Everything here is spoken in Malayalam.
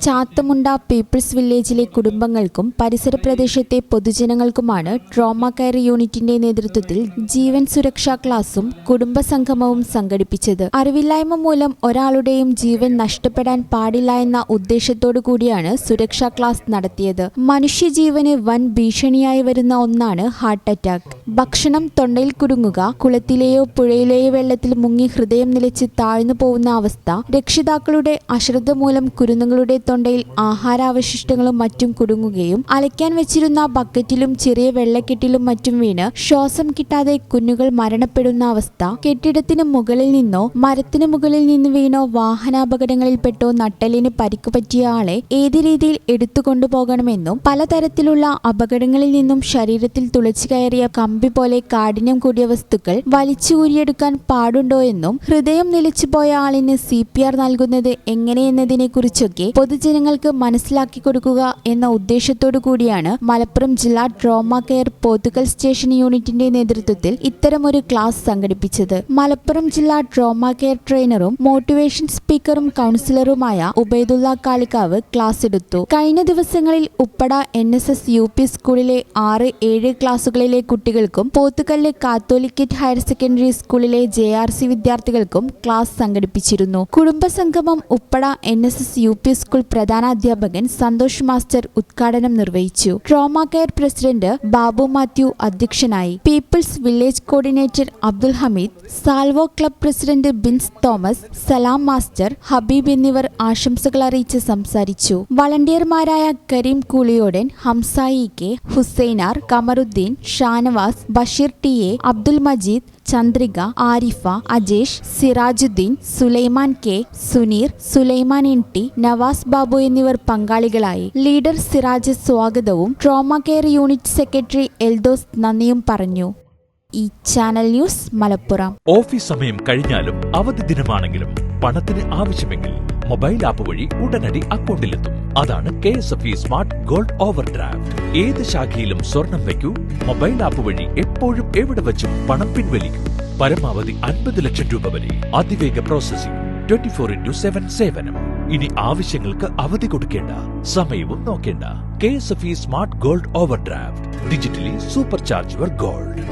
ചാത്തമുണ്ട പീപ്പിൾസ് വില്ലേജിലെ കുടുംബങ്ങൾക്കും പരിസര പ്രദേശത്തെ പൊതുജനങ്ങൾക്കുമാണ് ട്രോമ കെയർ യൂണിറ്റിന്റെ നേതൃത്വത്തിൽ ജീവൻ സുരക്ഷാ ക്ലാസും കുടുംബസംഗമവും സംഘടിപ്പിച്ചത്. അറിവില്ലായ്മ മൂലം ഒരാളുടെയും ജീവൻ നഷ്ടപ്പെടാൻ പാടില്ല എന്ന ഉദ്ദേശത്തോടു കൂടിയാണ് സുരക്ഷാ ക്ലാസ് നടത്തിയത്. മനുഷ്യജീവന് വൻ ഭീഷണിയായി വരുന്ന ഒന്നാണ് ഹാർട്ട് അറ്റാക്ക്. ഭക്ഷണം തൊണ്ടയിൽ കുടുങ്ങുക, കുളത്തിലെയോ പുഴയിലെയോ വെള്ളത്തിൽ മുങ്ങി ഹൃദയം നിലച്ച് താഴ്ന്നു പോകുന്ന അവസ്ഥ, രക്ഷിതാക്കളുടെ അശ്രദ്ധ മൂലം കുരുന്നുകളുടെ തൊണ്ടയിൽ ആഹാരാവശിഷ്ടങ്ങളും മറ്റും കുടുങ്ങുകയും അലയ്ക്കാൻ വെച്ചിരുന്ന ബക്കറ്റിലും ചെറിയ വെള്ളക്കെട്ടിലും മറ്റും വീണ് ശ്വാസം കിട്ടാതെ കുഞ്ഞുങ്ങൾ മരണപ്പെടുന്ന അവസ്ഥ, കെട്ടിടത്തിന് മുകളിൽ നിന്നോ മരത്തിന് മുകളിൽ നിന്ന് വീണോ വാഹനാപകടങ്ങളിൽപ്പെട്ടോ നട്ടെല്ലിന് പരിക്കു പറ്റിയ ആളെ ഏത് രീതിയിൽ എടുത്തുകൊണ്ടുപോകണമെന്നും പലതരത്തിലുള്ള അപകടങ്ങളിൽ നിന്നും ശരീരത്തിൽ തുളച്ചു കയറിയ കമ്പി പോലെ കാഠിന്യം കൂടിയ വസ്തുക്കൾ വലിച്ചൂരിയെടുക്കാൻ പാടുണ്ടോ എന്നും ഹൃദയം നിലച്ചുപോയ ആളിന് CPR നൽകുന്നത് എങ്ങനെയെന്നതിനെ കുറിച്ചൊക്കെ പൊതുജനങ്ങൾക്ക് മനസ്സിലാക്കി കൊടുക്കുക എന്ന ഉദ്ദേശത്തോടു കൂടിയാണ് മലപ്പുറം ജില്ലാ ട്രോമ കെയർ പോത്തുകൽ സ്റ്റേഷൻ യൂണിറ്റിന്റെ നേതൃത്വത്തിൽ ഇത്തരമൊരു ക്ലാസ് സംഘടിപ്പിച്ചത്. മലപ്പുറം ജില്ലാ ട്രോമ കെയർ ട്രെയിനറും മോട്ടിവേഷൻ സ്പീക്കറും കൗൺസിലറുമായ ഉബൈദുള്ള കാളിക്കാവ് ക്ലാസ് എടുത്തു. കഴിഞ്ഞ ദിവസങ്ങളിൽ ഉപ്പട NSS UP സ്കൂളിലെ 6-7 ക്ലാസുകളിലെ കുട്ടികൾക്കും പോത്തുകല്ല് കാത്തോലിക്കറ്റ് ഹയർ സെക്കൻഡറി സ്കൂളിലെ JRC വിദ്യാർത്ഥികൾക്കും ക്ലാസ് സംഘടിപ്പിച്ചിരുന്നു. കുടുംബസംഗമം ഉപ്പട NSS UP സ്കൂൾ പ്രധാനാധ്യാപകൻ സന്തോഷ് മാസ്റ്റർ ഉദ്ഘാടനം നിർവഹിച്ചു. Trauma care president Babu Mathew അധ്യക്ഷനായി. People's village coordinator Abdul Hameed, Salvo club president Bins Thomas, Salam master, Habeeb എന്നിവർ ആശംസകൾ അറിയിച്ച് സംസാരിച്ചു. വളണ്ടിയർമാരായ Kareem Kooliyodan, Hamsayi K, Husainar, Kamaruddeen, Shanavas, Basheer TA, Abdul Majeed, Chandrika, Arifa, Ajesh, Sirajuddeen, Sulaiman K, Suneer, Sulaiman NT, Navas Babu എന്നിവർ പങ്കാളികളായി. ലീഡർ സിറാജ് സ്വാഗതവും trauma care unit secretary Eldhose നന്ദിയും പറഞ്ഞു. ഈ ചാനൽ ന്യൂസ് മലപ്പുറം. ഓഫീസ് സമയം കഴിഞ്ഞാലും അവധി ദിനമാണെങ്കിലും പണത്തിന് ആവശ്യമെങ്കിൽ മൊബൈൽ ആപ്പ് വഴി ഉടനടി അക്കൗണ്ടിലെത്തും. അതാണ് KSFE smart gold over draft. ഏത് ശാഖയിലും സ്വർണം വയ്ക്കൂ. മൊബൈൽ ആപ്പ് വഴി എപ്പോഴും എവിടെ വച്ചും പണം പിൻവലിക്കൂ. പരമാവധി 50 ലക്ഷം രൂപ വരെ. അതിവേഗ പ്രോസസിംഗ്, 24/7 സേവനം. ഇനി ആവശ്യങ്ങൾക്ക് അവധി കൊടുക്കേണ്ട, സമയവും നോക്കേണ്ട. KSFE smart gold over draft. Digitally super charge your gold.